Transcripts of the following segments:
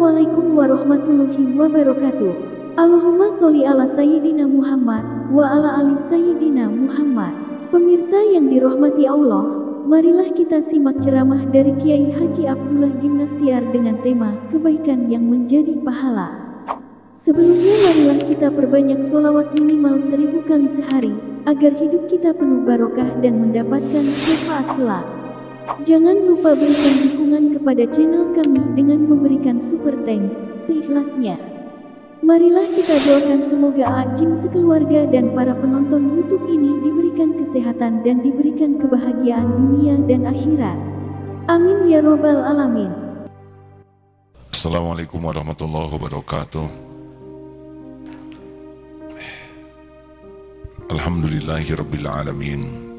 Assalamualaikum warahmatullahi wabarakatuh. Allahumma sholli ala Sayyidina Muhammad wa ala ali Sayyidina Muhammad. Pemirsa yang dirahmati Allah, marilah kita simak ceramah dari Kiai Haji Abdullah Gimnastiar dengan tema kebaikan yang menjadi pahala. Sebelumnya marilah kita perbanyak sholawat minimal 1000 kali sehari, agar hidup kita penuh barokah dan mendapatkan syafaat kelak. Jangan lupa berikan dukungan kepada channel kami dengan memberikan super thanks seikhlasnya. Marilah kita doakan semoga Ajim sekeluarga dan para penonton YouTube ini diberikan kesehatan dan diberikan kebahagiaan dunia dan akhirat. Amin ya robbal alamin. Assalamualaikum warahmatullahi wabarakatuh. Alhamdulillahirabbil alamin.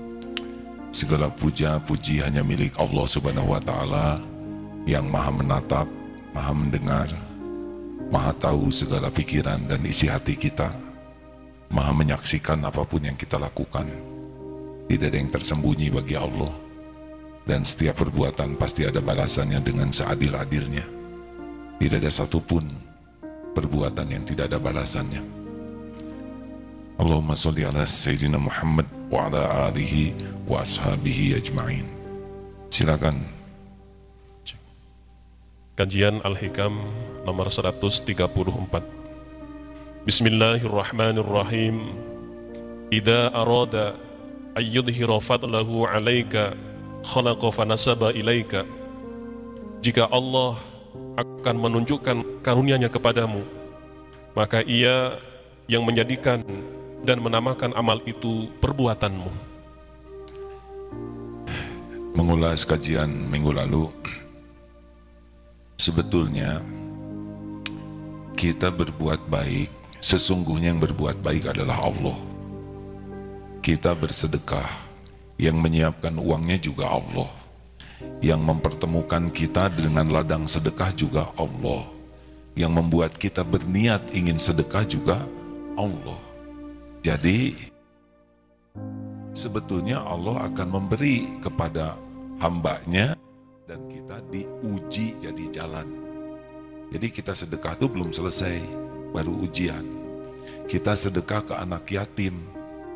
Segala puja puji hanya milik Allah Subhanahu wa taala yang Maha menatap, Maha mendengar, Maha tahu segala pikiran dan isi hati kita, Maha menyaksikan apapun yang kita lakukan. Tidak ada yang tersembunyi bagi Allah, dan setiap perbuatan pasti ada balasannya dengan seadil-adilnya. Tidak ada satupun perbuatan yang tidak ada balasannya. Allahumma sholli ala Sayyidina Muhammad wa ala alihi wa ashabihi ajma'in. Silakan. Kajian Al-Hikam nomor 134. Bismillahirrahmanirrahim. Idza arada ayyudhira fadlahu 'alaika khalaqa fanasaba ilaika. Jika Allah akan menunjukkan karunia-Nya kepadamu, maka Ia yang menjadikan dan menamakan amal itu perbuatanmu. Mengulas kajian minggu lalu, sebetulnya kita berbuat baik, sesungguhnya yang berbuat baik adalah Allah. Kita bersedekah, yang menyiapkan uangnya juga Allah. Yang mempertemukan kita dengan ladang sedekah juga Allah. Yang membuat kita berniat ingin sedekah juga Allah. Jadi sebetulnya Allah akan memberi kepada hambanya dan kita diuji jadi jalan. Jadi kita sedekah itu belum selesai, baru ujian. Kita sedekah ke anak yatim,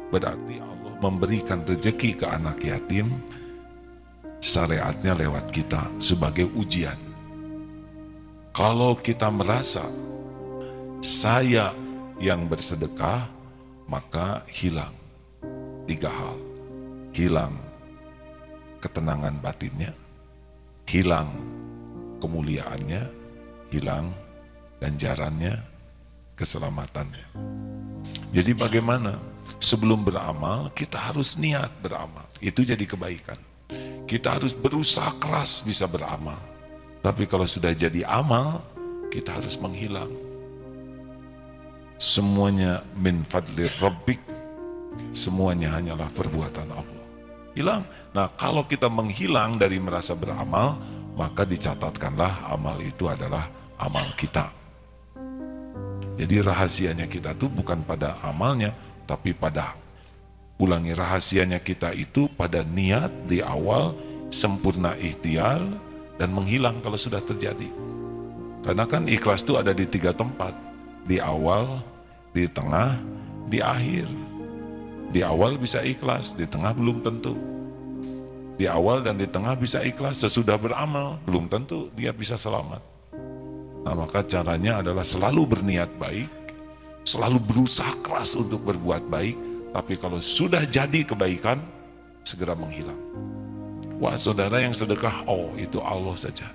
berarti Allah memberikan rezeki ke anak yatim, syariatnya lewat kita sebagai ujian. Kalau kita merasa saya yang bersedekah, maka hilang 3 hal. Hilang ketenangan batinnya, hilang kemuliaannya, hilang ganjarannya, keselamatannya. Jadi bagaimana? Sebelum beramal, kita harus niat beramal. Itu jadi kebaikan. Kita harus berusaha keras bisa beramal. Tapi kalau sudah jadi amal, kita harus menghilang. Semuanya min fadli rabbik, semuanya hanyalah perbuatan Allah. Hilang. Nah, kalau kita menghilang dari merasa beramal, maka dicatatkanlah amal itu adalah amal kita. Jadi rahasianya kita itu bukan pada amalnya, tapi pada, ulangi, rahasianya kita itu pada niat di awal, sempurna ikhtiar, dan menghilang kalau sudah terjadi. Karena kan ikhlas itu ada di 3 tempat. Di awal, di tengah, di akhir. Di awal bisa ikhlas, di tengah belum tentu. Di awal dan di tengah bisa ikhlas, sesudah beramal belum tentu dia bisa selamat. Nah, maka caranya adalah selalu berniat baik, selalu berusaha keras untuk berbuat baik, tapi kalau sudah jadi kebaikan, segera menghilang. Wah, saudara yang sedekah, oh itu Allah saja.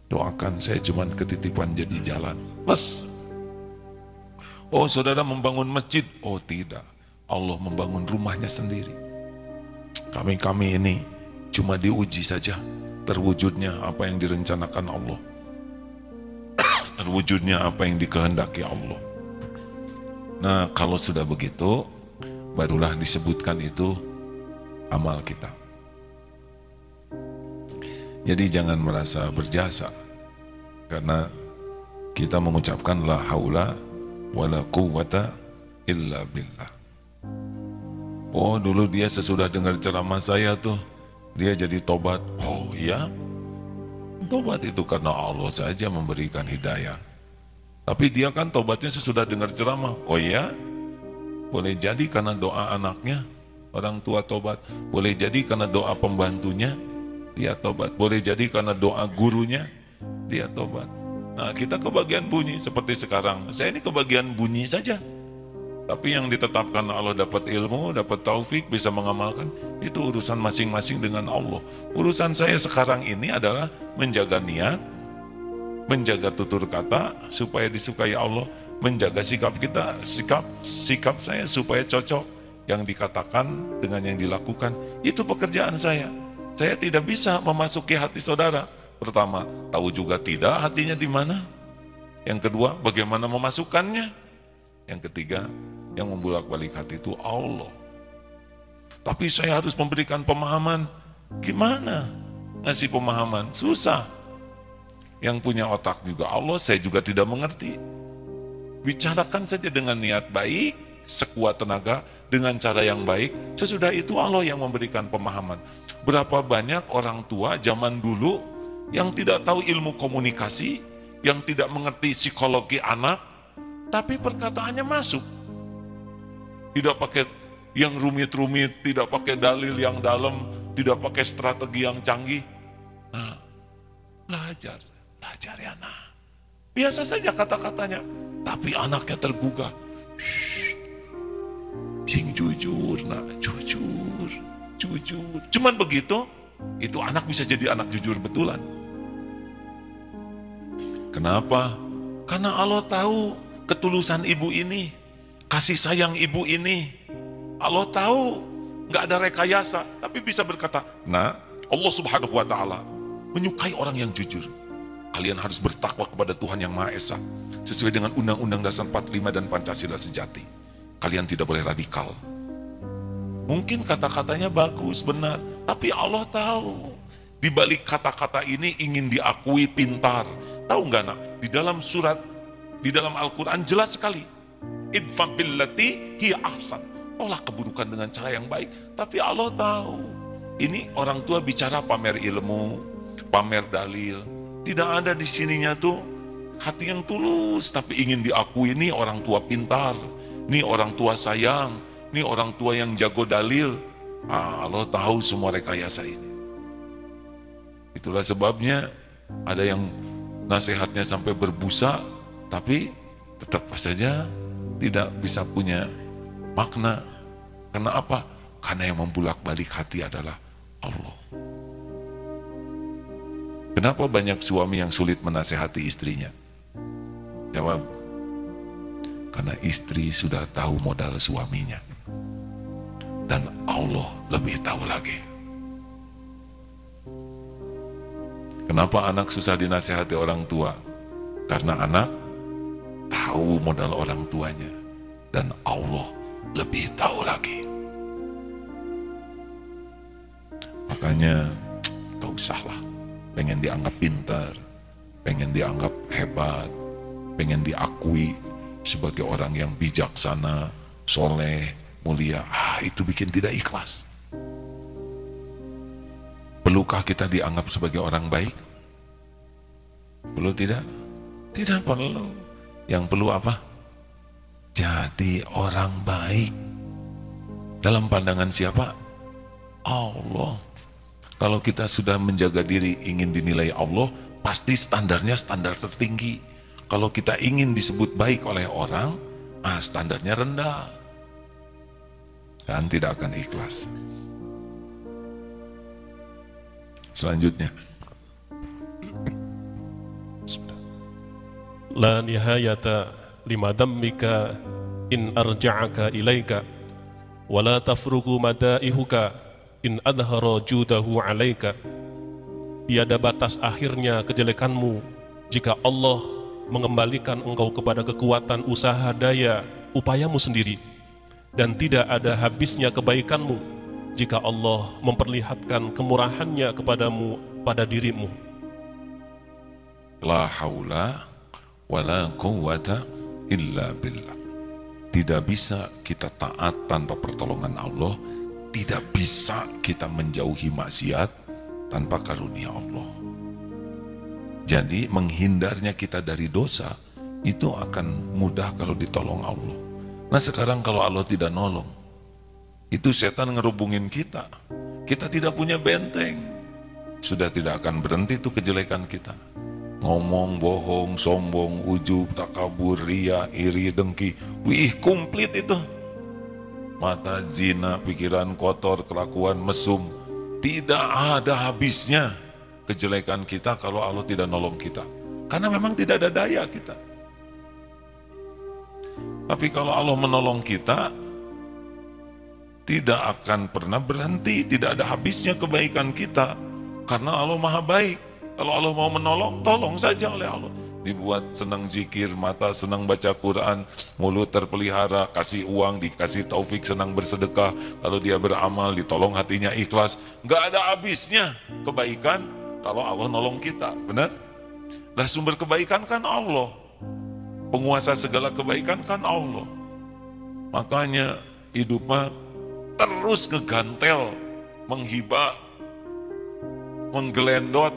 Doakan, saya cuma ketitipan jadi jalan. Mas, oh saudara membangun masjid, oh tidak, Allah membangun rumahnya sendiri. Kami ini cuma diuji saja, terwujudnya apa yang direncanakan Allah, terwujudnya apa yang dikehendaki Allah. Nah, kalau sudah begitu, barulah disebutkan itu amal kita. Jadi jangan merasa berjasa, karena kita mengucapkan la haula wala quwwata illa billah. Oh, dulu dia sesudah dengar ceramah saya tuh, dia jadi tobat. Oh iya, tobat itu karena Allah saja memberikan hidayah. Tapi dia kan tobatnya sesudah dengar ceramah. Oh iya? Boleh jadi karena doa anaknya, orang tua tobat. Boleh jadi karena doa pembantunya, dia tobat. Boleh jadi karena doa gurunya, dia tobat. Nah, kita kebagian bunyi seperti sekarang. Saya ini kebagian bunyi saja. Tapi yang ditetapkan Allah dapat ilmu, dapat taufik, bisa mengamalkan, itu urusan masing-masing dengan Allah. Urusan saya sekarang ini adalah menjaga niat, menjaga tutur kata supaya disukai Allah, menjaga sikap kita, sikap saya supaya cocok yang dikatakan dengan yang dilakukan. Itu pekerjaan saya. Saya tidak bisa memasuki hati saudara. Pertama, tahu juga tidak hatinya di mana. Yang kedua, bagaimana memasukkannya. Yang ketiga, yang membolak-balik hati itu Allah. Tapi saya harus memberikan pemahaman. Gimana ngasih pemahaman? Susah. Yang punya otak juga Allah, saya juga tidak mengerti. Bicarakan saja dengan niat baik, sekuat tenaga, dengan cara yang baik. Sesudah itu Allah yang memberikan pemahaman. Berapa banyak orang tua zaman dulu yang tidak tahu ilmu komunikasi, yang tidak mengerti psikologi anak, tapi perkataannya masuk. Tidak pakai yang rumit-rumit, tidak pakai dalil yang dalam, tidak pakai strategi yang canggih. Nah, belajar ya nah. Biasa saja kata-katanya, tapi anaknya tergugah. Sing jujur, nah, jujur. Cuman begitu, itu anak bisa jadi anak jujur betulan. Kenapa? Karena Allah tahu ketulusan ibu ini, kasih sayang ibu ini. Allah tahu nggak ada rekayasa, tapi bisa berkata, nah, Allah Subhanahu wa Ta'ala menyukai orang yang jujur. Kalian harus bertakwa kepada Tuhan yang Maha Esa sesuai dengan Undang-Undang Dasar 45 dan Pancasila sejati. Kalian tidak boleh radikal. Mungkin kata-katanya bagus, benar, tapi Allah tahu di balik kata-kata ini ingin diakui pintar. Tahu nggak nak? Di dalam Al-Quran jelas sekali. Idfa billati hiya ahsan. Tolak keburukan dengan cara yang baik. Tapi Allah tahu. Ini orang tua bicara pamer ilmu, pamer dalil. Tidak ada di sininya tuh hati yang tulus. Tapi ingin diakui ini orang tua pintar. Ini orang tua sayang. Ini orang tua yang jago dalil. Allah tahu semua rekayasa ini. Itulah sebabnya ada yang nasihatnya sampai berbusa, tapi tetap saja tidak bisa punya makna. Karena apa? Karena yang membulak-balik hati adalah Allah. Kenapa banyak suami yang sulit menasehati istrinya? Jawab, karena istri sudah tahu modal suaminya. Dan Allah lebih tahu lagi. Kenapa anak susah dinasehati orang tua? Karena anak tahu modal orang tuanya. Dan Allah lebih tahu lagi. Makanya gak usahlah pengen dianggap pintar, pengen dianggap hebat, pengen diakui sebagai orang yang bijaksana, soleh, mulia. Itu bikin tidak ikhlas. Perlukah kita dianggap sebagai orang baik? Perlu tidak? Tidak perlu. Yang perlu apa? Jadi orang baik. Dalam pandangan siapa? Allah. Kalau kita sudah menjaga diri ingin dinilai Allah, pasti standarnya standar tertinggi. Kalau kita ingin disebut baik oleh orang, standarnya rendah. Dan tidak akan ikhlas. Selanjutnya. La nihayata lima dhammika in arja'aka ilaika wa la tafrugu madaihuka in adhara judahu alaika. Tiada batas akhirnya kejelekanmu jika Allah mengembalikan engkau kepada kekuatan usaha daya upayamu sendiri, dan tidak ada habisnya kebaikanmu jika Allah memperlihatkan kemurahannya kepadamu pada dirimu. La haula wa la quwwata illa billah. Tidak bisa kita taat tanpa pertolongan Allah. Tidak bisa kita menjauhi maksiat tanpa karunia Allah. Jadi menghindarnya kita dari dosa itu akan mudah kalau ditolong Allah. Nah sekarang kalau Allah tidak nolong, itu setan ngerubungin kita. Kita tidak punya benteng. Sudah tidak akan berhenti itu kejelekan kita. Ngomong, bohong, sombong, ujub, takabur, ria, iri, dengki. Wih, komplit itu. Mata, zina, pikiran kotor, kelakuan mesum. Tidak ada habisnya kejelekan kita kalau Allah tidak nolong kita. Karena memang tidak ada daya kita. Tapi kalau Allah menolong kita, tidak akan pernah berhenti, tidak ada habisnya kebaikan kita. Karena Allah maha baik. Kalau Allah mau menolong, tolong saja oleh Allah. Dibuat senang zikir, mata senang baca Quran, mulut terpelihara, kasih uang, dikasih taufik senang bersedekah. Kalau dia beramal, ditolong hatinya ikhlas. Gak ada habisnya kebaikan kalau Allah nolong kita, benar? Nah sumber kebaikan kan Allah. Penguasa segala kebaikan kan Allah. Makanya hidup mah terus ngegantel, menghibah, menggelendot.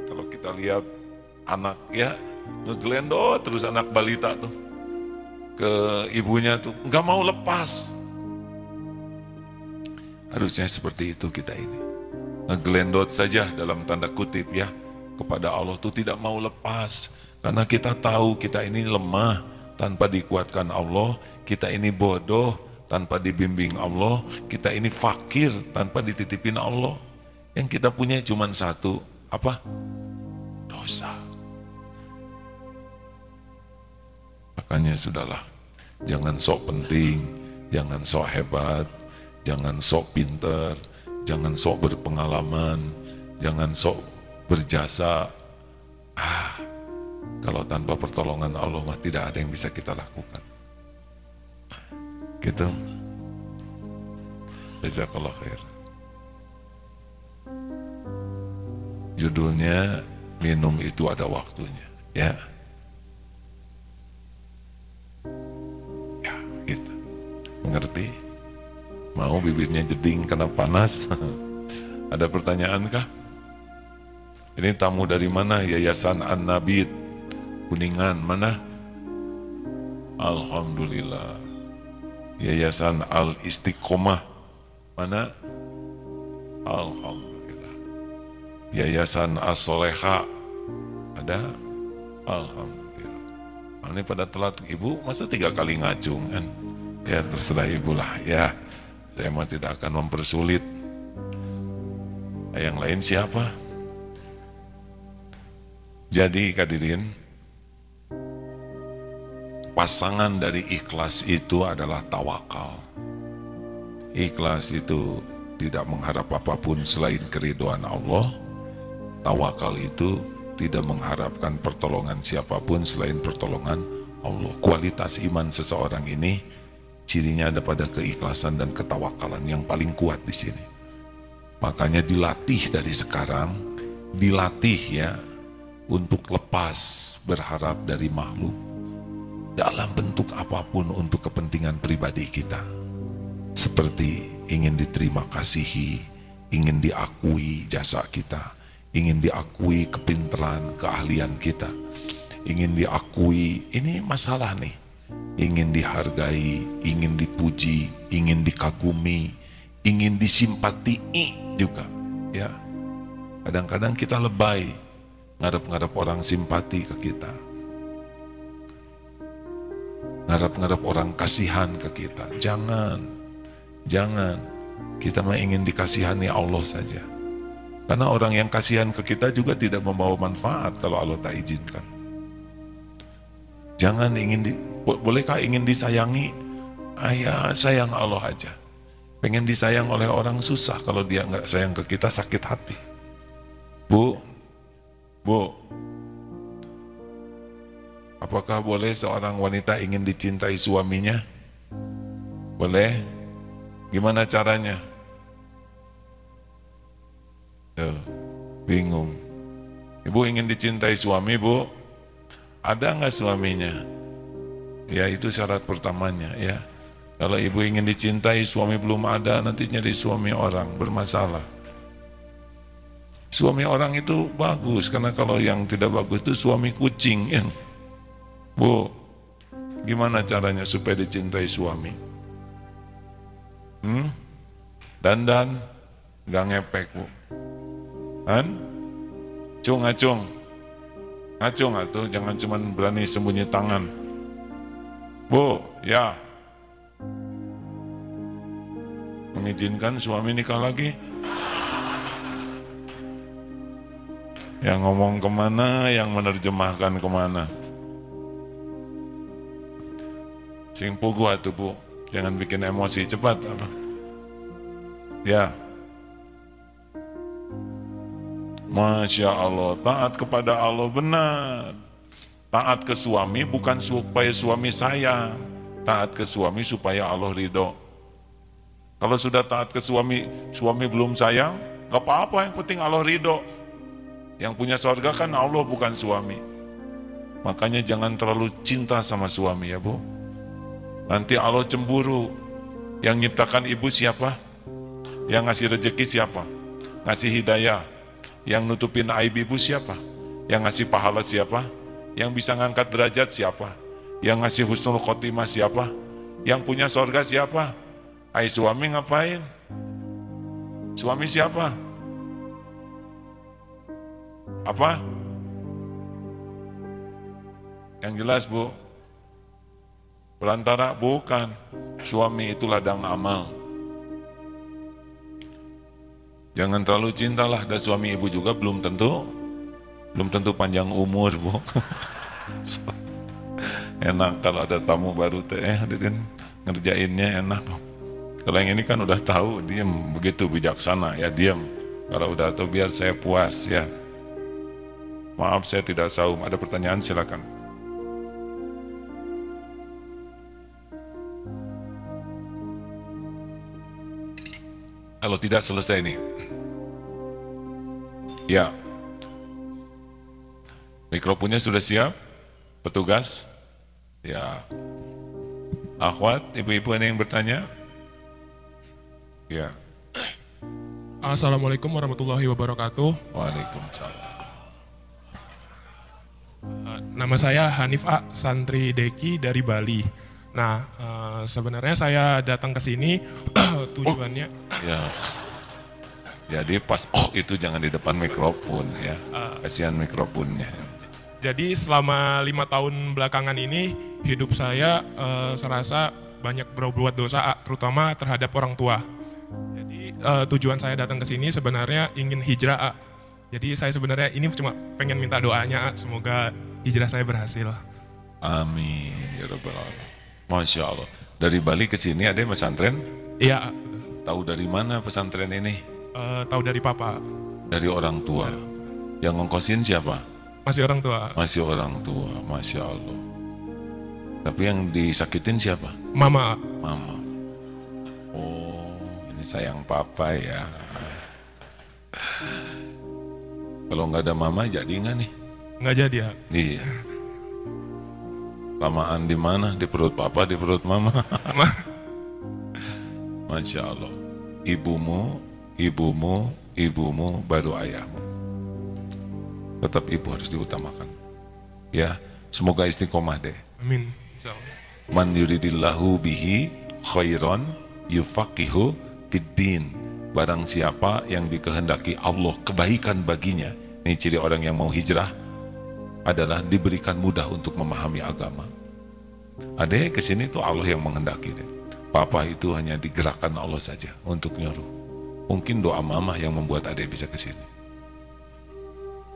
Kalau kita lihat anak ya, ngegelendot terus anak balita tuh ke ibunya tuh, nggak mau lepas. Harusnya seperti itu kita ini. Ngegelendot saja dalam tanda kutip ya, kepada Allah tuh tidak mau lepas. Karena kita tahu kita ini lemah tanpa dikuatkan Allah, kita ini bodoh tanpa dibimbing Allah, kita ini fakir tanpa dititipin Allah. Yang kita punya cuma satu, apa? Dosa. Makanya sudahlah, jangan sok penting, jangan sok hebat, jangan sok pinter, jangan sok berpengalaman, jangan sok berjasa. Kalau tanpa pertolongan Allah mah tidak ada yang bisa kita lakukan. Gitu. Jazakallah khair. Judulnya minum itu ada waktunya, ya. Ya, gitu. Mengerti? Mau bibirnya jeding karena panas? Ada pertanyaan kah? Ini tamu dari mana? Yayasan An-Nabit Kuningan, mana? Alhamdulillah. Yayasan Al-Istiqomah, mana? Alhamdulillah. Yayasan As-Soleha, ada? Alhamdulillah. Ini pada telat, ibu masa 3 kali ngacung kan? Ya terserah ibu lah ya. Saya mah tidak akan mempersulit. Yang lain siapa? Jadi hadirin, pasangan dari ikhlas itu adalah tawakal. Ikhlas itu tidak mengharap apapun selain keridhaan Allah. Tawakal itu tidak mengharapkan pertolongan siapapun selain pertolongan Allah. Kualitas iman seseorang ini cirinya ada pada keikhlasan dan ketawakalan yang paling kuat di sini. Makanya dilatih dari sekarang, dilatih ya untuk lepas berharap dari makhluk dalam bentuk apapun untuk kepentingan pribadi kita. Seperti ingin diterima kasihi, ingin diakui jasa kita, ingin diakui kepintaran, keahlian kita, ingin diakui, ini masalah nih, ingin dihargai, ingin dipuji, ingin dikagumi, ingin disimpatii juga. Ya, kadang-kadang kita lebay, ngarep-ngarep orang simpati ke kita, ngarep-ngarep orang kasihan ke kita. Jangan. Kita mah ingin dikasihani Allah saja. Karena orang yang kasihan ke kita juga tidak membawa manfaat kalau Allah tak izinkan. Jangan bolehkah ingin disayangi? Ya sayang Allah aja. Pengen disayang oleh orang susah, kalau dia nggak sayang ke kita sakit hati. Bu, apakah boleh seorang wanita ingin dicintai suaminya? Boleh? Gimana caranya? Tuh, bingung. Ibu ingin dicintai suami, Bu? Ada nggak suaminya? Ya itu syarat pertamanya ya. Kalau ibu ingin dicintai, suami belum ada, nanti nyari suami orang, bermasalah. Suami orang itu bagus, karena kalau yang tidak bagus itu suami kucing. Ya. Bu, gimana caranya supaya dicintai suami? Dandan, gak ngepek, Bu. Kan? Acung, atuh, jangan cuma berani sembunyi tangan. Bu, ya. Mengizinkan suami nikah lagi? Yang ngomong kemana, yang menerjemahkan kemana? Sing pugu atuh, Bu. Jangan bikin emosi, cepat. Apa? Ya. Masya Allah, taat kepada Allah benar. Taat ke suami bukan supaya suami sayang. Taat ke suami supaya Allah ridho. Kalau sudah taat ke suami, suami belum sayang, gak apa-apa, yang penting Allah ridho. Yang punya surga kan Allah, bukan suami. Makanya jangan terlalu cinta sama suami ya, Bu. Nanti Allah cemburu. Yang nyiptakan ibu siapa? Yang ngasih rezeki siapa? Ngasih hidayah. Yang nutupin aib ibu siapa? Yang ngasih pahala siapa? Yang bisa ngangkat derajat siapa? Yang ngasih husnul khotimah siapa? Yang punya surga siapa? Hai suami ngapain? Suami siapa? Apa? Yang jelas, Bu. Perantara bukan. Suami itu ladang amal. Jangan terlalu cintalah, dan suami ibu juga belum tentu panjang umur, Bu. Enak kalau ada tamu baru teh, ngerjainnya enak. Kalau yang ini kan udah tahu, diam, begitu bijaksana ya, diam. Kalau udah tahu biar saya puas ya. Maaf saya tidak saum, ada pertanyaan silakan. Kalau tidak selesai nih. Ya. Mikrofonnya sudah siap? Petugas? Ya. Akhwat, ibu-ibu ada yang bertanya? Ya. Assalamualaikum warahmatullahi wabarakatuh. Waalaikumsalam. Nama saya Hanif A, santri Deki dari Bali. Nah, sebenarnya saya datang ke sini tujuannya. Ya. Jadi pas itu jangan di depan mikrofon ya. Kasihan mikrofonnya. Jadi selama 5 tahun belakangan ini hidup saya serasa banyak berbuat dosa, terutama terhadap orang tua. Jadi tujuan saya datang ke sini sebenarnya ingin hijrah. Jadi saya sebenarnya ini cuma pengen minta doanya, semoga hijrah saya berhasil. Amin ya rabbal alamin. Masya Allah. Dari Bali ke sini ada yang pesantren? Iya. Tahu dari mana pesantren ini? Tahu dari papa. Dari orang tua. Yang ngongkosin siapa? Masih orang tua. Masih orang tua, Masya Allah. Tapi yang disakitin siapa? Mama. Mama. Oh, ini sayang papa ya. Kalau nggak ada mama jadi nggak nih? Nggak jadi ya. Iya. Lamaan di mana? Di perut papa, di perut mama. Masya Allah. Ibumu, baru ayahmu. Tetap ibu harus diutamakan. Ya, semoga istiqomah deh. Amin. Insyaallah. Man yuridillahu bihi khairan yufaqihu fiddin. Barang siapa yang dikehendaki Allah kebaikan baginya, ini ciri orang yang mau hijrah, adalah diberikan mudah untuk memahami agama. Adek kesini tuh Allah yang menghendaki deh. Papa itu hanya digerakkan Allah saja untuk nyuruh. Mungkin doa mama yang membuat adek bisa kesini.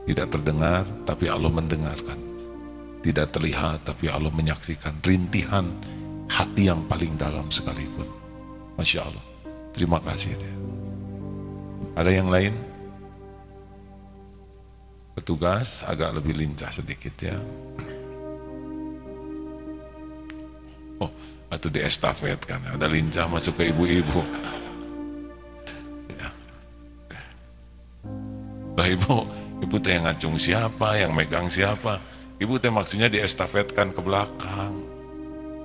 Tidak terdengar, tapi Allah mendengarkan. Tidak terlihat, tapi Allah menyaksikan rintihan hati yang paling dalam sekalipun. Masya Allah. Terima kasih deh. Ada yang lain? Petugas agak lebih lincah sedikit ya. Oh, atau di estafet kan, ada lincah masuk ke ibu-ibu. Ya. Lah ibu teh yang ngacung siapa, yang megang siapa? Ibu teh maksudnya di estafetkan ke belakang.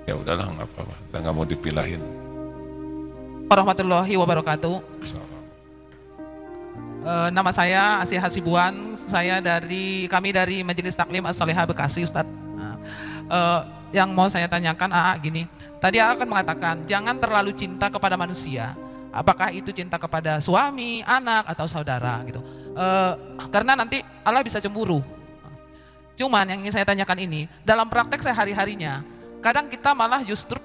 Ya udahlah, nggak apa-apa, kita nggak mau dipilahin. Warahmatullahi wabarakatuh. Nama saya Asia Hasibuan, kami dari Majelis Taklim As-Solehah Bekasi, Ustadz. Yang mau saya tanyakan gini, tadi akan mengatakan jangan terlalu cinta kepada manusia, apakah itu cinta kepada suami, anak, atau saudara gitu. Karena nanti Allah bisa cemburu. Cuman yang ingin saya tanyakan ini, dalam praktek sehari-harinya, kadang kita malah justru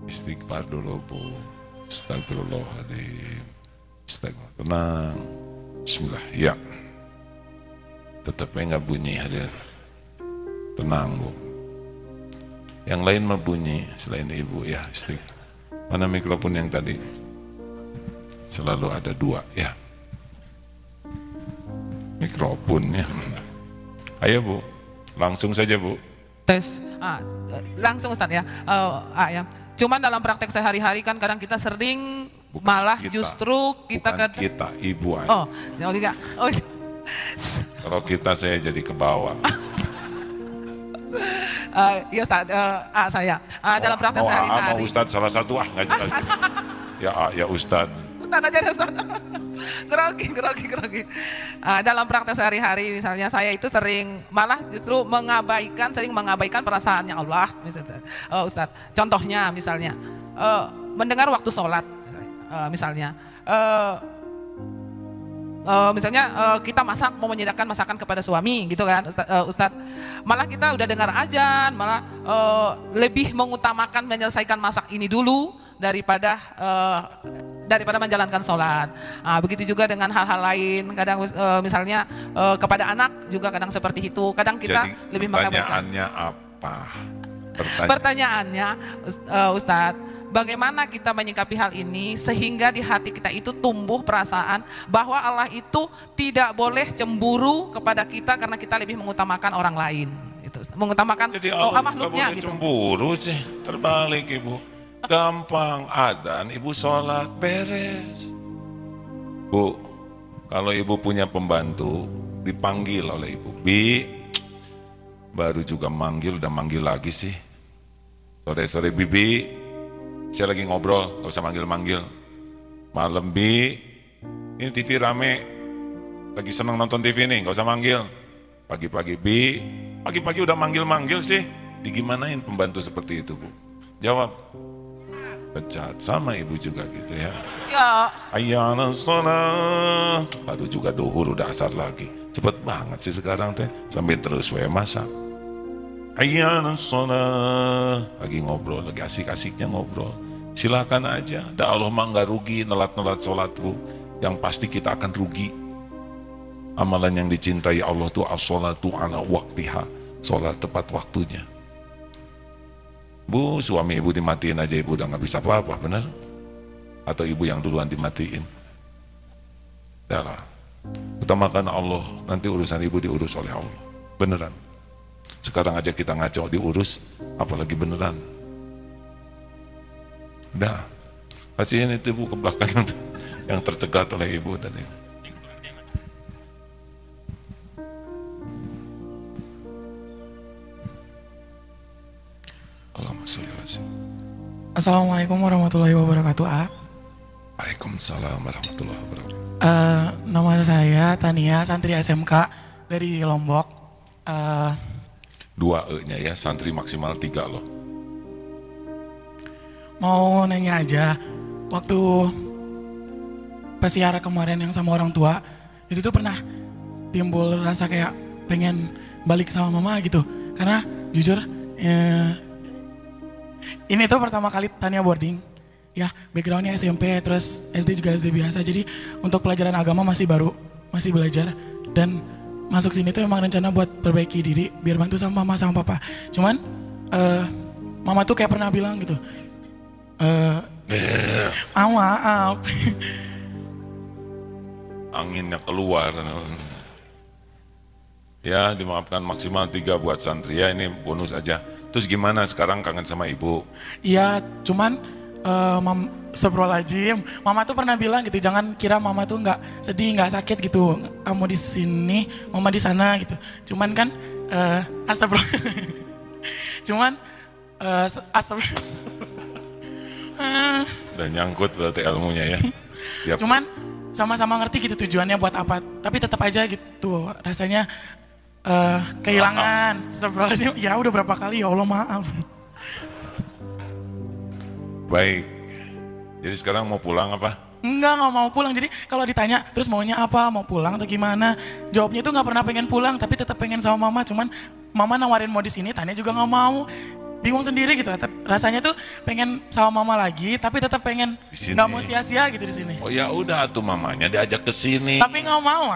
istighfar dulu Bu. Astagfirullahaladzim. Astagfirullah. Tenang. Bismillah. Ya. Tetapnya nggak bunyi hadir. Tenang Bu. Yang lain mah bunyi selain Ibu ya. Istighfar. Mana mikrofon yang tadi? Selalu ada 2 ya. Mikrofonnya. Ayo Bu. Langsung saja Bu. tes. Langsung Ustadz ya. Ya. Cuman dalam praktek sehari-hari kan kadang kita sering Bukan malah kita. justru kita Bukan kita, Ibu aja. Oh, ya enggak. Oh. Kalau kita saya jadi ke bawah. Iya Ustadz, saya dalam praktek mau sehari-hari. Ustadz salah satu nggak jelas. Ya Ustadz. Ustadz aja deh Ustadz. Grogi. Dalam praktek sehari-hari misalnya saya itu malah justru sering mengabaikan perasaannya Allah. Misalnya, Ustadz, contohnya misalnya mendengar waktu sholat, misalnya. Misalnya kita mau menyediakan masakan kepada suami gitu kan Ustadz, malah kita udah dengar azan, malah lebih mengutamakan menyelesaikan masak ini dulu daripada menjalankan sholat. Begitu juga dengan hal-hal lain, kadang misalnya kepada anak juga kadang seperti itu, kadang kita jadi, lebih mengabaikan. Pertanyaannya apa? Pertanyaannya Ustadz, bagaimana kita menyikapi hal ini sehingga di hati kita itu tumbuh perasaan bahwa Allah itu tidak boleh cemburu kepada kita karena kita lebih mengutamakan orang lain, itu mengutamakan makhluknya gitu. Cemburu sih, terbalik Ibu. Gampang adzan, Ibu sholat beres. Bu, kalau Ibu punya pembantu dipanggil oleh Ibu, Bi, baru juga udah manggil lagi sih. Sore-sore Bibi, saya lagi ngobrol, gak usah manggil-manggil. Malam Bi, ini TV rame, lagi seneng nonton TV nih, gak usah manggil. Pagi-pagi Bi, pagi-pagi udah manggil-manggil sih. Digimanain pembantu seperti itu Bu? Jawab. Pecat, sama Ibu juga gitu ya. Ya. Ayyana sholat. Baru juga duhur udah asar lagi. Cepet banget sih sekarang teh. Sambil terus masak. Ayyana sholat. Lagi ngobrol, lagi asik-asiknya ngobrol. Silakan aja. Da Allah mah nggak rugi nelat-nelat sholatku. Yang pasti kita akan rugi. Amalan yang dicintai Allah tuh as-sholatu ala waqtiha. Sholat tepat waktunya. Bu, suami Ibu dimatiin aja Ibu udah nggak bisa apa-apa, bener? Atau Ibu yang duluan dimatiin? Yalah, utamakan Allah, nanti urusan Ibu diurus oleh Allah, beneran. Sekarang aja kita ngaco diurus, apalagi beneran. Udah, kasihin itu Bu ke belakang yang tercegat oleh Ibu tadi. Assalamualaikum warahmatullahi wabarakatuh. Waalaikumsalam warahmatullahi wabarakatuh. Nama saya Tania, santri SMK dari Lombok. 2 E-nya ya, santri maksimal 3 loh. Mau nanya aja, waktu pesiara kemarin yang sama orang tua, itu tuh pernah timbul rasa kayak pengen balik sama mama gitu. Karena jujur, ini tuh pertama kali Tania boarding, ya backgroundnya SMP, terus SD juga SD biasa, jadi untuk pelajaran agama masih baru, masih belajar, dan masuk sini tuh emang rencana buat perbaiki diri, biar bantu sama mama sama papa. Cuman, mama tuh kayak pernah bilang gitu, maaf, anginnya keluar. Ya dimaafkan, maksimal 3 buat santri ya, ini bonus aja. Terus gimana sekarang, kangen sama Ibu? Iya, cuman Astagfirullahaladzim, mama tuh pernah bilang gitu, jangan kira mama tuh nggak sedih, nggak sakit gitu. Kamu di sini, mama di sana gitu. Cuman kan, astagfirullah. Cuman, astagfirullah. Udah nyangkut berarti ilmunya ya. Yap. Cuman sama-sama ngerti gitu tujuannya buat apa, tapi tetap aja gitu rasanya kehilangan. Astagfirullahaladzim, ya udah berapa kali, ya Allah maaf. Baik. Jadi sekarang mau pulang apa? Enggak mau pulang. Jadi kalau ditanya terus maunya apa, mau pulang atau gimana, jawabnya tuh nggak pernah pengen pulang, tapi tetap pengen sama mama. Cuman mama nawarin mau di sini, Tania juga nggak mau. Bingung sendiri gitu. Rasanya tuh pengen sama mama lagi, tapi tetap pengen nggak mau sia-sia gitu di sini. Oh ya udah tuh mamanya diajak ke sini. Tapi nggak mau,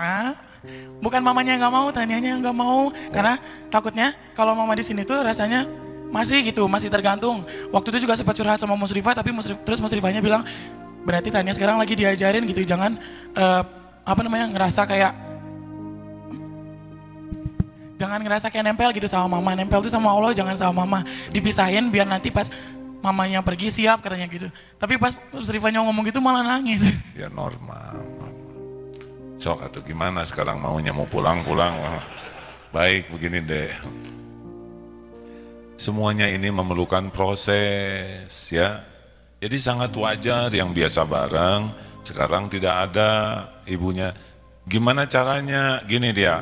bukan mamanya yang nggak mau, Tanianya yang nggak mau. Karena takutnya kalau mama di sini tuh rasanya masih gitu, masih tergantung. Waktu itu juga sempat curhat sama Musrifah, tapi terus Musrifahnya bilang, berarti Tania sekarang lagi diajarin gitu, jangan ngerasa kayak nempel gitu sama mama. Nempel tuh sama Allah, jangan sama mama. Dipisahin biar nanti pas mamanya pergi siap katanya gitu. Tapi pas Musrifahnya ngomong gitu malah nangis. Ya normal. Sok atau gimana sekarang maunya mau pulang. Baik begini deh. Semuanya ini memerlukan proses ya. Jadi sangat wajar yang biasa bareng sekarang tidak ada ibunya. Gimana caranya? Gini dia.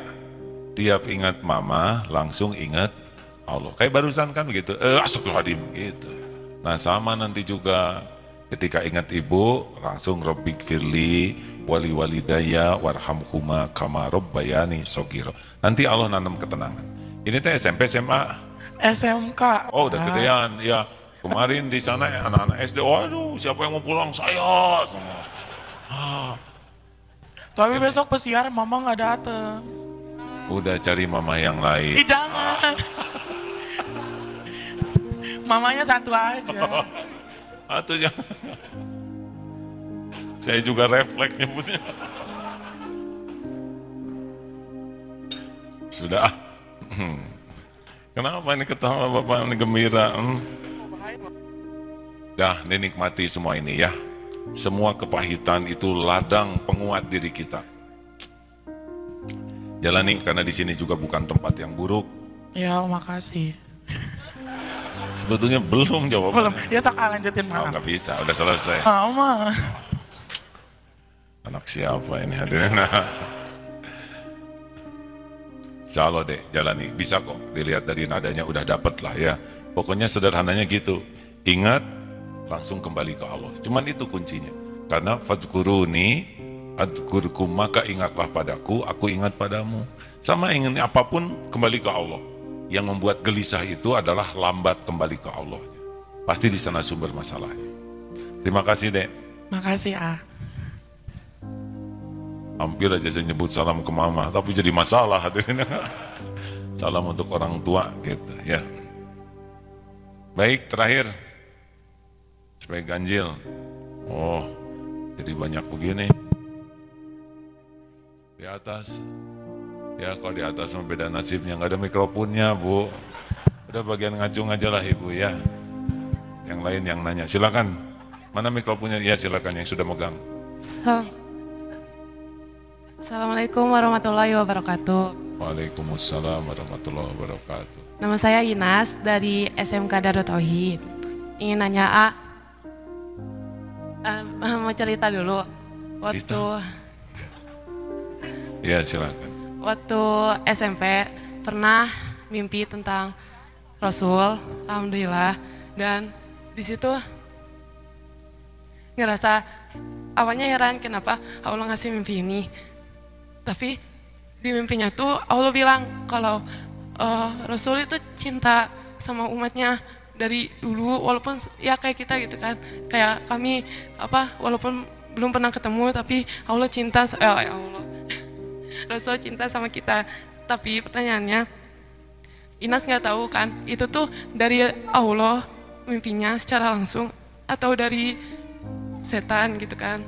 Tiap ingat mama langsung ingat Allah. Kayak barusan kan begitu. Astagfirullahaladzim gitu. Nah sama nanti juga ketika ingat ibu langsung Rabbik firli wali walidaya warhamhuma kama rabbayani shogiro. Nanti Allah nanam ketenangan. Ini teh SMP SMA. SMK. Oh udah gedean ya. Kemarin di sana anak-anak SD. Waduh siapa yang mau pulang? Saya semua. Tapi besok pesiaran mama nggak dateng. Udah cari mama yang lain. Ih jangan. Mamanya satu aja. Atau jangan. Saya juga refleks nyebutnya. Sudah. Kenapa ini ketawa Bapak ini gembira? Dah dinikmati semua ini ya. Semua kepahitan itu ladang penguat diri kita. Jalani karena di sini juga bukan tempat yang buruk. Ya makasih. Sebetulnya belum jawabannya. Belum. Ya sok lanjutin maaf. Nggak bisa, udah selesai. Mama. Anak siapa ini hadirin? Insya Allah deh jalani, bisa kok dilihat dari nadanya udah dapet lah ya. Pokoknya sederhananya gitu, ingat langsung kembali ke Allah. Cuman itu kuncinya. Karena fadzkuruni adzkurkum, maka ingatlah padaku, aku ingat padamu. Sama ingin apapun kembali ke Allah. Yang membuat gelisah itu adalah lambat kembali ke Allah. Pasti di sana sumber masalahnya. Terima kasih Dek. Makasih Hampir aja saya nyebut salam ke mama, tapi jadi masalah hadirin. Salam untuk orang tua gitu ya. Baik, terakhir. Supaya ganjil. Oh, jadi banyak begini. Di atas. Ya kalau di atas sama beda nasibnya, nggak ada mikrofonnya Bu. Udah bagian ngacung aja lah Ibu ya. Yang lain yang nanya, silakan. Mana mikrofonnya? Ya silakan yang sudah megang. Assalamualaikum warahmatullahi wabarakatuh. Waalaikumsalam warahmatullahi wabarakatuh. Nama saya Inas dari SMK Darut Tauhid. Ingin nanya mau cerita dulu. Ya silakan. Waktu SMP pernah mimpi tentang Rasul, alhamdulillah, dan di situ ngerasa awalnya heran kenapa Allah ngasih mimpi ini. Tapi di mimpinya tuh Allah bilang kalau Rasul itu cinta sama umatnya dari dulu, walaupun ya kayak kita gitu kan, kayak kami walaupun belum pernah ketemu tapi Allah cinta Allah Rasul cinta sama kita. Tapi pertanyaannya, Inas nggak tahu kan itu tuh dari Allah mimpinya secara langsung atau dari setan gitu kan.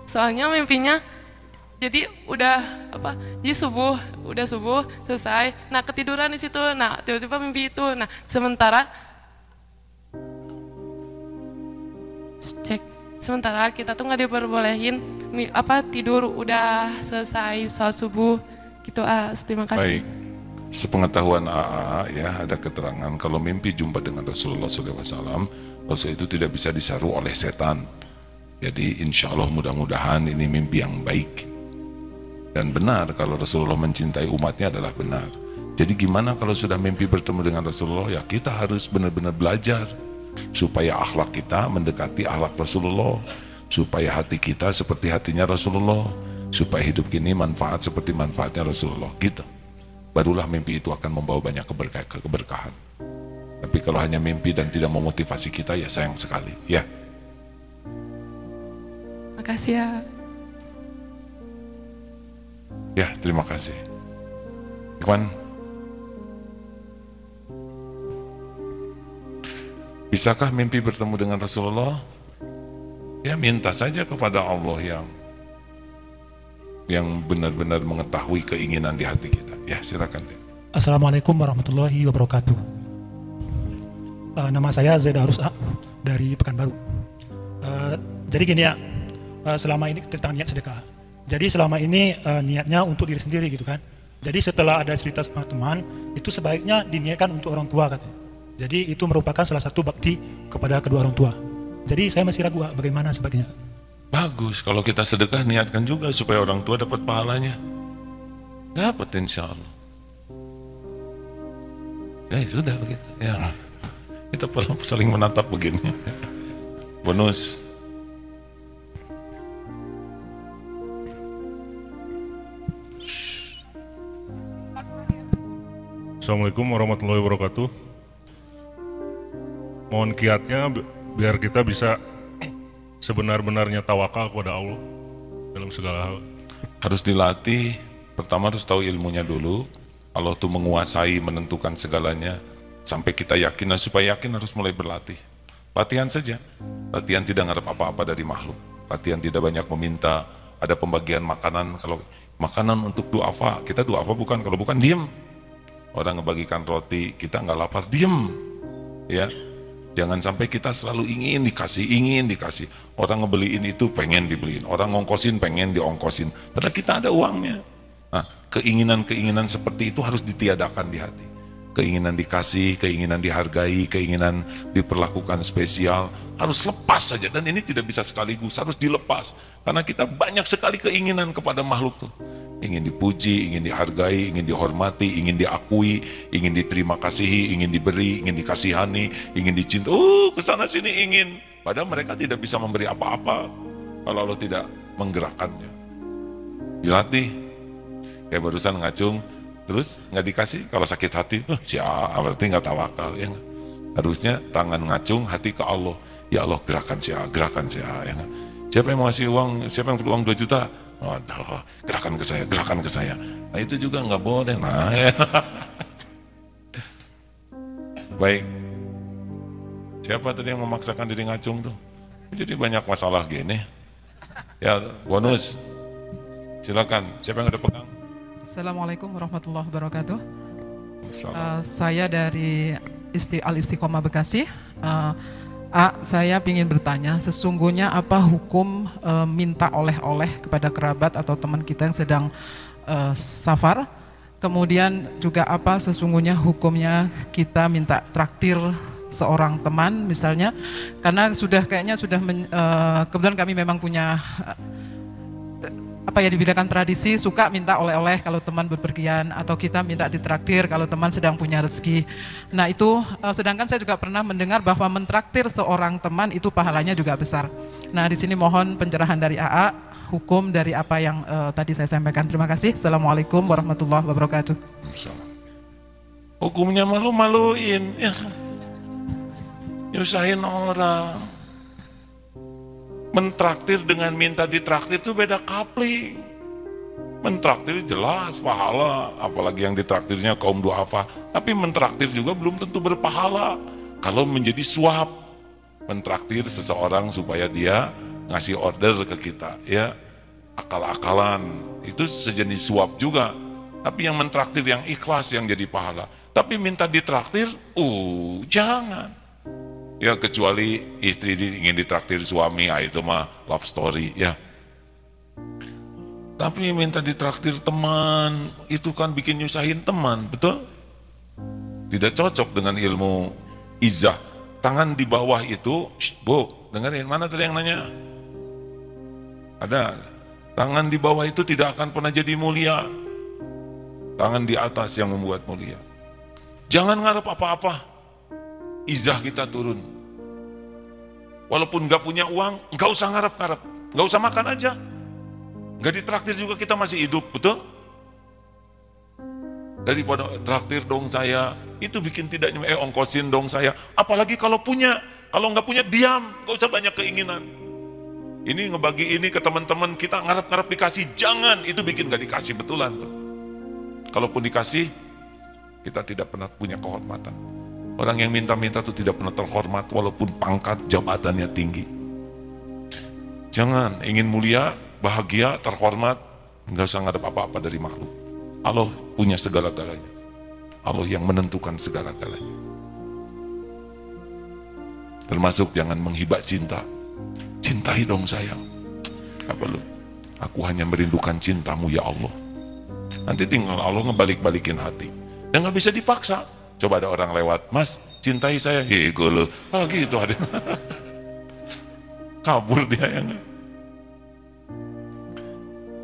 Soalnya mimpinya jadi jadi udah subuh selesai, nah ketiduran di situ, nah tiba-tiba mimpi itu, nah sementara kita tuh nggak diperbolehin tidur udah selesai sholat subuh gitu. Terima kasih. Baik, sepengetahuan AA ya ada keterangan kalau mimpi jumpa dengan Rasulullah SAW Rasul itu tidak bisa disaru oleh setan. Jadi insya Allah mudah-mudahan ini mimpi yang baik. Dan benar kalau Rasulullah mencintai umatnya adalah benar. Jadi gimana kalau sudah mimpi bertemu dengan Rasulullah? Ya kita harus benar-benar belajar supaya akhlak kita mendekati akhlak Rasulullah, supaya hati kita seperti hatinya Rasulullah, supaya hidup ini manfaat seperti manfaatnya Rasulullah gitu. Barulah mimpi itu akan membawa banyak keberkahan. Tapi kalau hanya mimpi dan tidak memotivasi kita, ya sayang sekali ya. Makasih ya. Ya, terima kasih. Ikhwan, bisakah mimpi bertemu dengan Rasulullah? Ya minta saja kepada Allah yang benar-benar mengetahui keinginan di hati kita. Ya silakan. Assalamualaikum warahmatullahi wabarakatuh. Nama saya Zaid Arus A dari Pekanbaru. Jadi gini ya, selama ini tentang niat sedekah. Jadi selama ini niatnya untuk diri sendiri gitu kan. Jadi setelah ada cerita sama teman, itu sebaiknya diniatkan untuk orang tua katanya. Jadi itu merupakan salah satu bakti kepada kedua orang tua. Jadi saya masih ragu bagaimana sebaiknya. Bagus, kalau kita sedekah niatkan juga supaya orang tua dapat pahalanya. Dapat insya Allah. Ya sudah begitu. Ya. Kita saling menatap begini. Bonus. Assalamualaikum warahmatullahi wabarakatuh. Mohon kiatnya biar kita bisa sebenar-benarnya tawakal kepada Allah dalam segala hal. Harus dilatih. Pertama harus tahu ilmunya dulu. Allah tuh menguasai, menentukan segalanya. Sampai kita yakin, nah supaya yakin harus mulai berlatih. Latihan saja. Latihan tidak ngarep apa-apa dari makhluk. Latihan tidak banyak meminta. Ada pembagian makanan. Kalau makanan untuk duafa, kita duafa bukan. Kalau bukan, diem. Orang ngebagikan roti, kita nggak lapar, diem. Ya, jangan sampai kita selalu ingin dikasih. Orang ngebeliin itu pengen dibeliin, orang ngongkosin pengen diongkosin. Padahal kita ada uangnya. Nah, keinginan-keinginan seperti itu harus ditiadakan di hati. Keinginan dikasih, keinginan dihargai, keinginan diperlakukan spesial, harus lepas saja. Dan ini tidak bisa sekaligus, harus dilepas. Karena kita banyak sekali keinginan kepada makhluk tuh. Ingin dipuji, ingin dihargai, ingin dihormati, ingin diakui, ingin diterima kasihi, ingin diberi, ingin dikasihani, ingin dicinta. Kesana sini ingin. Padahal mereka tidak bisa memberi apa-apa kalau Allah tidak menggerakkannya. Dilatih. Kayak barusan ngacung, terus nggak dikasih, kalau sakit hati, siapa berarti nggak tawakal. Ya, harusnya tangan ngacung, hati ke Allah. Ya Allah, gerakan siapa. Ya, siapa yang mau ngasih uang, siapa yang perlu uang 2 juta? Waduh, gerakan ke saya. Nah itu juga nggak boleh. Nah, ya. Baik. Siapa tadi yang memaksakan diri ngacung tuh? Jadi banyak masalah gini. Ya, bonus. Silakan. Siapa yang udah pegang? Assalamualaikum warahmatullahi wabarakatuh. Saya dari Al-Istiqomah Bekasi. Saya ingin bertanya, sesungguhnya apa hukum minta oleh-oleh kepada kerabat atau teman kita yang sedang safar? Kemudian juga apa sesungguhnya hukumnya kita minta traktir seorang teman misalnya, karena kebetulan kami memang punya di bidang tradisi suka minta oleh-oleh kalau teman berpergian, atau kita minta ditraktir kalau teman sedang punya rezeki. Nah itu, sedangkan saya juga pernah mendengar bahwa mentraktir seorang teman itu pahalanya juga besar. Nah di sini mohon pencerahan dari AA, hukum dari apa yang tadi saya sampaikan. Terima kasih. Assalamualaikum warahmatullahi wabarakatuh. Hukumnya malu-maluin, ya. Nyusahin orang. Mentraktir dengan minta ditraktir itu beda kapling. Mentraktir jelas pahala, apalagi yang ditraktirnya kaum duafa. Tapi mentraktir juga belum tentu berpahala kalau menjadi suap. Mentraktir seseorang supaya dia ngasih order ke kita, ya akal-akalan, itu sejenis suap juga. Tapi yang mentraktir yang ikhlas yang jadi pahala. Tapi minta ditraktir, jangan. Ya kecuali istri ingin ditraktir suami, itu mah love story ya. Tapi minta ditraktir teman, itu kan bikin nyusahin teman, betul? Tidak cocok dengan ilmu izah. tangan di bawah itu, Bu, dengerin, mana tadi yang nanya? Ada, tangan di bawah itu tidak akan pernah jadi mulia. Tangan di atas yang membuat mulia. Jangan ngarep apa-apa, izah kita turun. Walaupun gak punya uang, gak usah ngarep-ngarep, gak usah makan aja. Gak ditraktir juga kita masih hidup, betul? Daripada traktir dong saya, itu bikin tidak ongkosin dong saya. Apalagi kalau punya, kalau nggak punya diam, nggak usah banyak keinginan. Ini ngebagi ini ke teman-teman kita ngarep-ngarep dikasih, jangan, itu bikin nggak dikasih betulan tuh. Kalaupun dikasih, kita tidak pernah punya kehormatan. Orang yang minta-minta itu tidak pernah terhormat walaupun pangkat jabatannya tinggi. Jangan, ingin mulia, bahagia, terhormat, nggak usah ngarep apa-apa dari makhluk. Allah punya segala-galanya. Allah yang menentukan segala-galanya. Termasuk jangan menghibah cinta. Cintai dong sayang. Apa lu? Aku hanya merindukan cintamu ya Allah. Nanti tinggal Allah ngebalik-balikin hati. Dan gak bisa dipaksa. Coba ada orang lewat, Mas, cintai saya. Gue lo, apalagi itu ada. Kabur dia yang.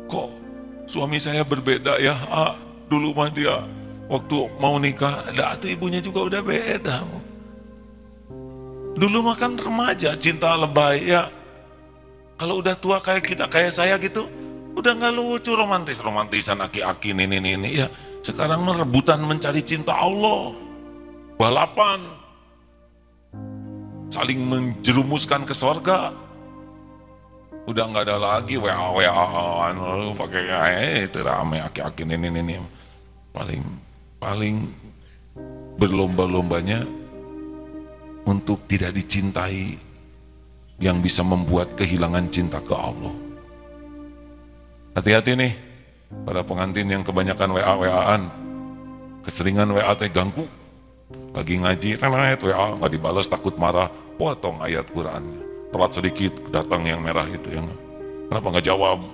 Kok suami saya berbeda ya, dulu mah dia waktu mau nikah, tuh ibunya juga udah beda. Dulu mah kan remaja, cinta lebay ya. Kalau udah tua kayak kita, kayak saya gitu, udah nggak lucu romantisan aki-aki ini ya. Sekarang mah rebutan mencari cinta Allah, balapan, saling menjerumuskan ke sorga. Udah nggak ada lagi WA-WA-an pakai itu rame aki-aki ini paling berlomba-lombanya untuk tidak dicintai yang bisa membuat kehilangan cinta ke Allah. Hati-hati nih para pengantin yang kebanyakan WA-WA-an, keseringan WA teh ganggu, lagi ngaji WA nggak dibalas takut marah, potong ayat Qurannya. Telat sedikit datang yang merah itu, yang kenapa nggak jawab?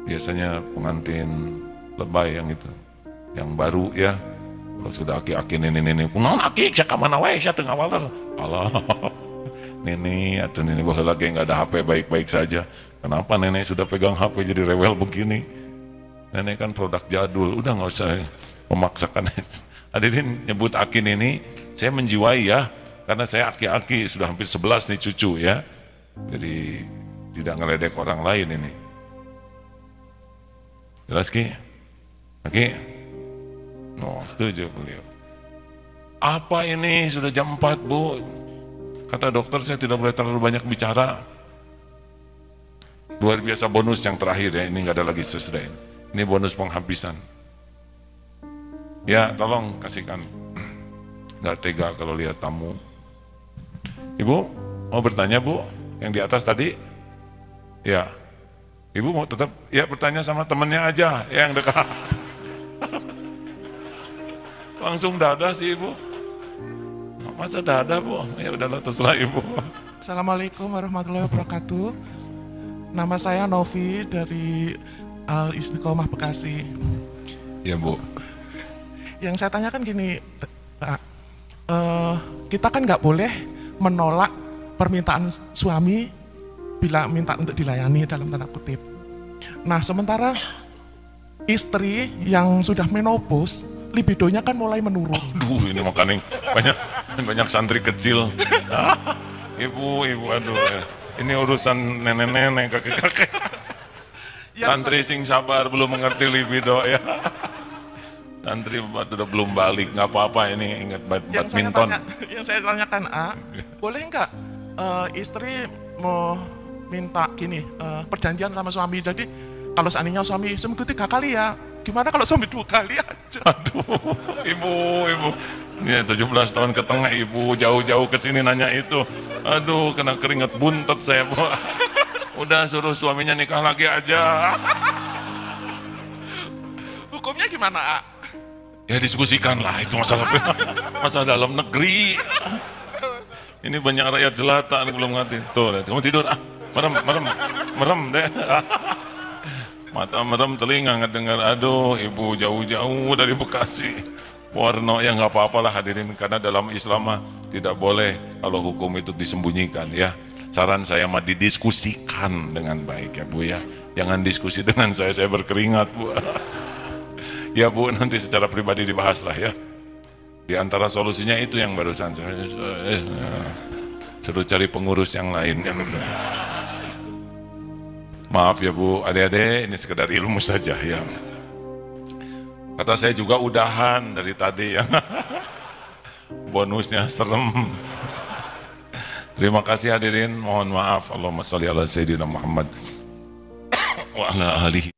Biasanya pengantin lebay yang itu, yang baru ya. Kalau sudah aki-aki ini, kunaon aki, saya kemana wae, saya tengah waler. Allah, nenek atau nenek bahwa lagi nggak ada HP baik-baik saja. Kenapa nenek sudah pegang HP jadi rewel begini? Nenek kan produk jadul, udah nggak usah memaksakan. Hadirin nyebut aki ini, saya menjiwai ya. Karena saya aki-aki, sudah hampir 11 nih cucu ya. Jadi tidak ngeledek orang lain ini. Jelas Ki? Oke? No, setuju beliau. Apa ini? Sudah jam 4 Bu. Kata dokter saya tidak boleh terlalu banyak bicara. Luar biasa bonus yang terakhir ya, ini nggak ada lagi sesudah ini. Ini bonus penghabisan. Ya tolong kasihkan. Nggak tega kalau lihat tamu. Ibu mau bertanya Bu, yang di atas tadi? Ya, Ibu mau tetap ya bertanya sama temennya aja yang dekat. Langsung dada sih Ibu. Masa dada Bu? Ya udahlah terserah Ibu. Assalamualaikum warahmatullahi wabarakatuh. Nama saya Novi dari Al Istiqomah Bekasi. Ya Bu. Yang saya tanyakan gini, Pak, kita kan nggak boleh menolak permintaan suami bila minta untuk dilayani dalam tanda kutip. Nah sementara istri yang sudah menopause, libidonya kan mulai menurun. Aduh ini makanya banyak santri kecil. Ibu, aduh ini urusan nenek-nenek, kakek-kakek. Santri sing sabar belum mengerti libido ya. Santri udah belum balik, nggak apa-apa ini ingat badminton. Yang saya tanyakan boleh nggak istri mau minta gini perjanjian sama suami, jadi kalau seandainya suami seminggu 3 kali ya, gimana kalau suami 2 kali aja? Aduh, ibu, ini 17 tahun ke tengah ibu jauh-jauh ke sini nanya itu, aduh kena keringet buntet saya Bu. Udah suruh suaminya nikah lagi aja. Hukumnya gimana? Ya diskusikan lah, itu masalah dalam negeri. Ini banyak rakyat jelata belum ngerti. Tuh, kamu tidur merem deh. Mata merem, telinga nggak dengar. Aduh, ibu jauh-jauh dari Bekasi. Warno ya nggak apa-apalah hadirin, karena dalam Islam mah tidak boleh kalau hukum itu disembunyikan ya. Saran saya mah didiskusikan dengan baik ya Bu ya. Jangan diskusi dengan saya berkeringat Bu. Ya Bu, nanti secara pribadi dibahas lah ya. Di antara solusinya itu yang barusan saya suruh cari pengurus yang lain kan. Maaf ya Bu, adik-adik, ini sekedar ilmu saja ya. Kata saya juga udahan dari tadi ya. Bonusnya serem. Terima kasih hadirin, mohon maaf. Allahumma sholli ala sayyidina Muhammad wa ala alihi.